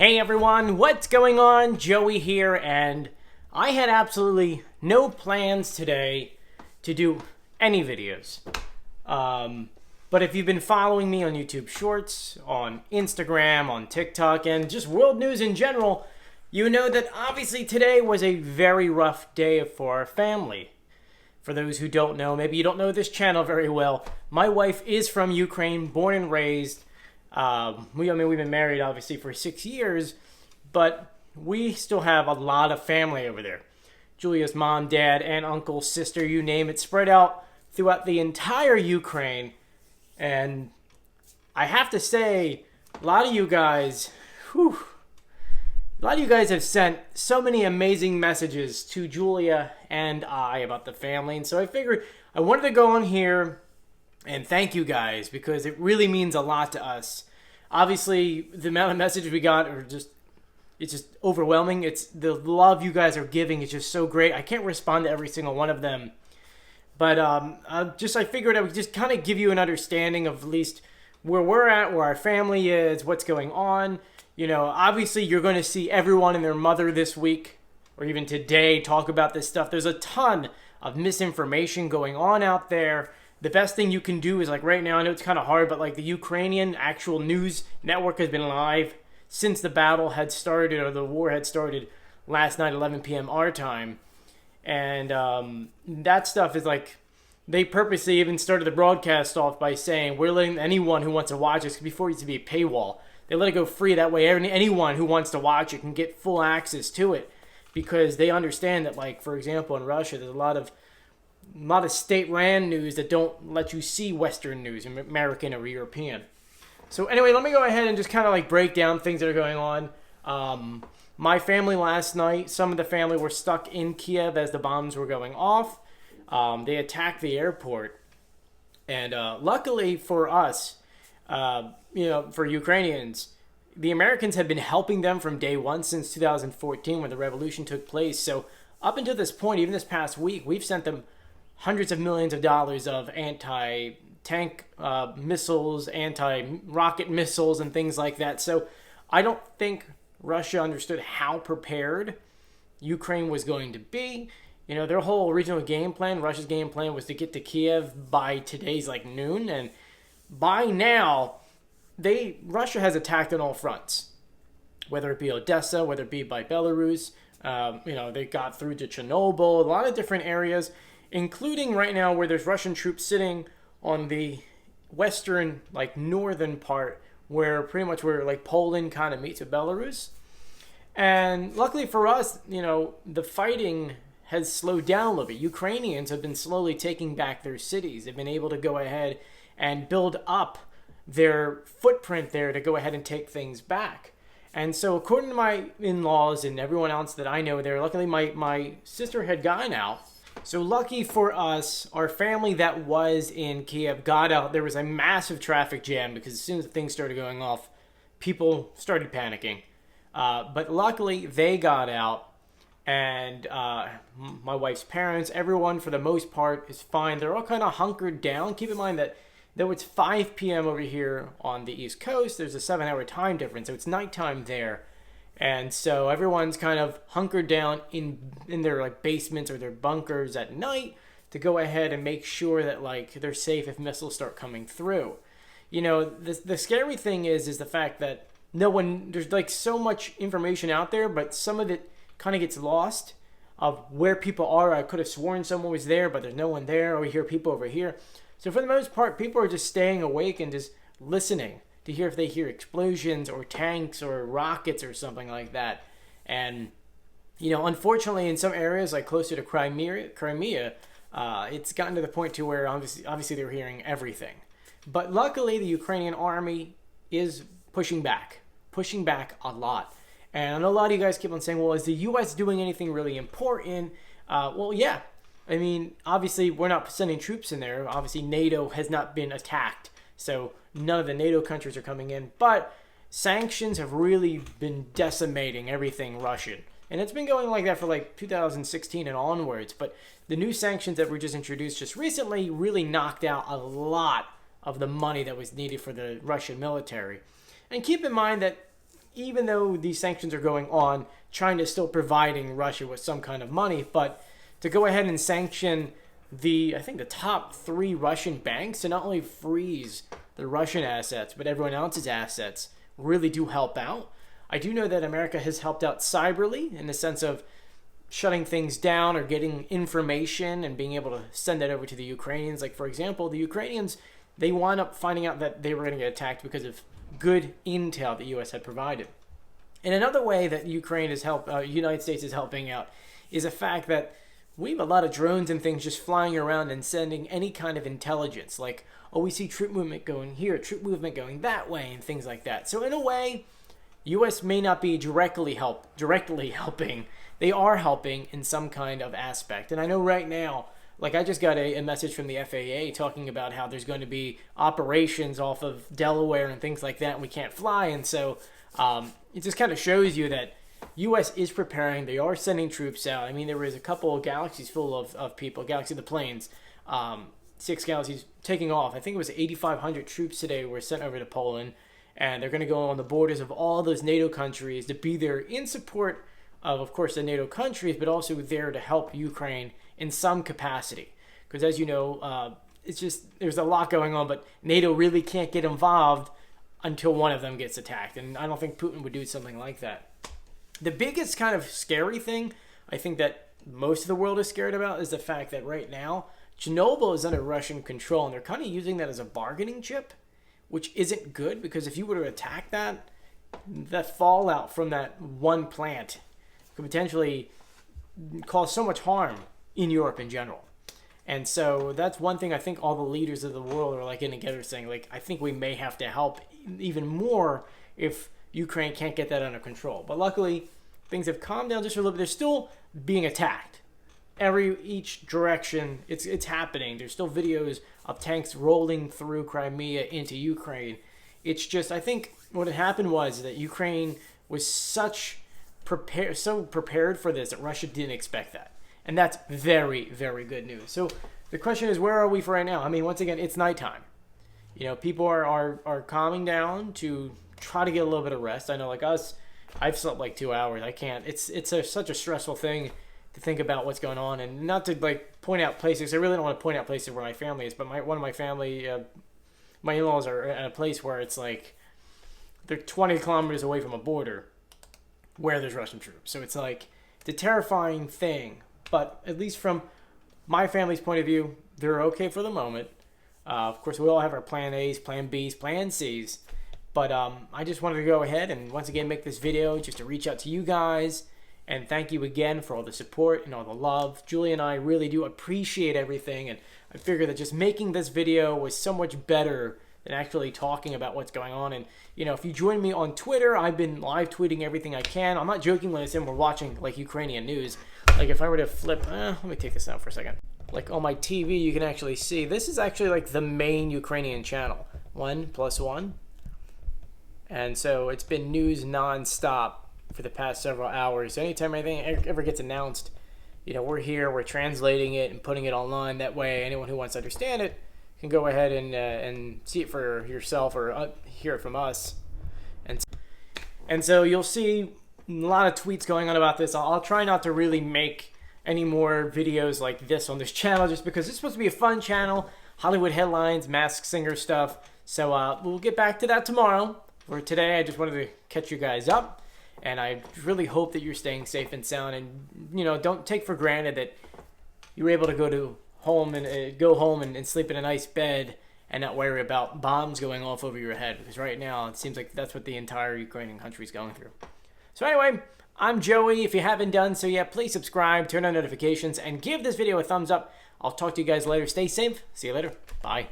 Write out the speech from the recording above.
Hey everyone, what's going on? Joey here, and I had absolutely no plans today to do any videos. But if you've been following me on YouTube Shorts, on Instagram, on TikTok, and just world news in general, you know that obviously today was a very rough day for our family. For those who don't know, maybe you don't know this channel very well, my wife is from Ukraine, born and raised. We've been married obviously for 6 years, but we still have a lot of family over there. Julia's mom, dad, aunt, uncle, sister, you name it, spread out throughout the entire Ukraine. And I have to say, a lot of you guys have sent so many amazing messages to Julia and I about the family. And so I figured I wanted to go on here and thank you guys, because it really means a lot to us. Obviously, the amount of messages we got it's just overwhelming. It's the love you guys are giving is just so great. I can't respond to every single one of them. But I figured I would just kind of give you an understanding of at least where we're at, where our family is, what's going on. You know, obviously you're going to see everyone and their mother this week, or even today, talk about this stuff. There's a ton of misinformation going on out there. The best thing you can do is, like, right now, I know it's kind of hard, but like the Ukrainian actual news network has been live since the battle had started, or the war had started last night, 11 p.m. our time. And that stuff is like, they purposely even started the broadcast off by saying, we're letting anyone who wants to watch this, before it used to be a paywall. They let it go free. That way anyone who wants to watch it can get full access to it, because they understand that, like, for example, in Russia, there's a lot of state-ran news that don't let you see Western news, American or European. So anyway, let me go ahead and just kind of like break down things that are going on. My family last night, some of the family were stuck in Kiev as the bombs were going off. They attacked the airport. And luckily for us, for Ukrainians, the Americans have been helping them from day one since 2014 when the revolution took place. So up until this point, even this past week, we've sent them hundreds of millions of dollars of anti-tank missiles, anti-rocket missiles, and things like that. So I don't think Russia understood how prepared Ukraine was going to be. You know, their whole original game plan, Russia's game plan, was to get to Kiev by today's like noon. And by now, Russia has attacked on all fronts, whether it be Odessa, whether it be by Belarus. They got through to Chernobyl, a lot of different areas, including right now where there's Russian troops sitting on the western, like northern part, where like Poland kind of meets with Belarus. And luckily for us, the fighting has slowed down a little bit. Ukrainians have been slowly taking back their cities. They've been able to go ahead and build up their footprint there to go ahead and take things back. And so according to my in-laws and everyone else that I know there, luckily my sister had gotten out. So lucky for us, our family that was in Kiev got out. There was a massive traffic jam because as soon as things started going off, people started panicking. But luckily, they got out. And my wife's parents, everyone for the most part is fine. They're all kind of hunkered down. Keep in mind that though it's 5 p.m. over here on the East Coast, there's a 7-hour time difference. So it's nighttime there. And so everyone's kind of hunkered down in their like basements or their bunkers at night to go ahead and make sure that like they're safe if missiles start coming through. You know, the scary thing is the fact that there's like so much information out there, but some of it kind of gets lost of where people are. I could have sworn someone was there, but there's no one there. Or we hear people over here. So for the most part, people are just staying awake and just listening to hear if they hear explosions or tanks or rockets or something like that. And, unfortunately, in some areas, like closer to Crimea, it's gotten to the point to where obviously they're hearing everything. But luckily, the Ukrainian army is pushing back a lot. And I know a lot of you guys keep on saying, well, is the U.S. doing anything really important? Well, yeah. I mean, obviously, we're not sending troops in there. Obviously, NATO has not been attacked. So none of the NATO countries are coming in. But sanctions have really been decimating everything Russian. And it's been going like that for like 2016 and onwards. But the new sanctions that were just introduced just recently really knocked out a lot of the money that was needed for the Russian military. And keep in mind that even though these sanctions are going on, China is still providing Russia with some kind of money. But to go ahead and sanction I think the top 3 Russian banks to not only freeze the Russian assets, but everyone else's assets really do help out. I do know that America has helped out cyberly in the sense of shutting things down or getting information and being able to send that over to the Ukrainians. Like, for example, the Ukrainians, they wound up finding out that they were going to get attacked because of good intel the U.S. had provided. And another way that United States is helping out is the fact that we have a lot of drones and things just flying around and sending any kind of intelligence. Like, oh, we see troop movement going here, troop movement going that way, and things like that. So in a way, U.S. may not be directly helping. They are helping in some kind of aspect. And I know right now, like I just got a message from the FAA talking about how there's going to be operations off of Delaware and things like that, and we can't fly. And so it just kind of shows you that U.S. is preparing. They are sending troops out. I mean, there was a couple of galaxies full of people, Galaxy of the Planes, 6 galaxies taking off. I think it was 8,500 troops today were sent over to Poland, and they're going to go on the borders of all those NATO countries to be there in support of course, the NATO countries, but also there to help Ukraine in some capacity. Because as you know, it's just, there's a lot going on, but NATO really can't get involved until one of them gets attacked. And I don't think Putin would do something like that. The biggest kind of scary thing I think that most of the world is scared about is the fact that right now, Chernobyl is under Russian control, and they're kind of using that as a bargaining chip, which isn't good, because if you were to attack that, the fallout from that one plant could potentially cause so much harm in Europe in general. And so that's one thing I think all the leaders of the world are like getting together saying, like, I think we may have to help even more if Ukraine can't get that under control. But luckily, things have calmed down just a little bit. They're still being attacked. Each direction, it's happening. There's still videos of tanks rolling through Crimea into Ukraine. It's just, I think what had happened was that Ukraine was so prepared for this that Russia didn't expect that. And that's very, very good news. So the question is, where are we for right now? I mean, once again, it's nighttime. You know, people are calming down to try to get a little bit of rest. I know, like us, I've slept like 2 hours. I can't. It's such a stressful thing to think about what's going on, and not to like point out places. I really don't want to point out places where my family is, but one of my family, my in-laws are at a place where it's like they're 20 kilometers away from a border where there's Russian troops. So it's like it's a terrifying thing. But at least from my family's point of view, they're okay for the moment. Of course, we all have our plan A's, plan B's, plan C's. But I just wanted to go ahead and once again make this video just to reach out to you guys. And thank you again for all the support and all the love. Julie and I really do appreciate everything. And I figured that just making this video was so much better than actually talking about what's going on. And, you know, if you join me on Twitter, I've been live tweeting everything I can. I'm not joking when I say we're watching, like, Ukrainian news. Like, if I were to flip, let me take this out for a second. Like, on my TV, you can actually see, this is actually, like, the main Ukrainian channel. 1+1. And so it's been news nonstop for the past several hours. So anytime anything ever gets announced, you know, we're here, we're translating it and putting it online. That way, anyone who wants to understand it can go ahead and see it for yourself or hear it from us. And so you'll see a lot of tweets going on about this. I'll try not to really make any more videos like this on this channel, just because it's supposed to be a fun channel, Hollywood headlines, Masked Singer stuff. So we'll get back to that tomorrow. For today, I just wanted to catch you guys up, and I really hope that you're staying safe and sound, and, you know, don't take for granted that you were able to go home and sleep in a nice bed and not worry about bombs going off over your head, because right now it seems like that's what the entire Ukrainian country is going through. So anyway, I'm Joey. If you haven't done so yet, please subscribe, turn on notifications, and give this video a thumbs up. I'll talk to you guys later. Stay safe. See you later. Bye.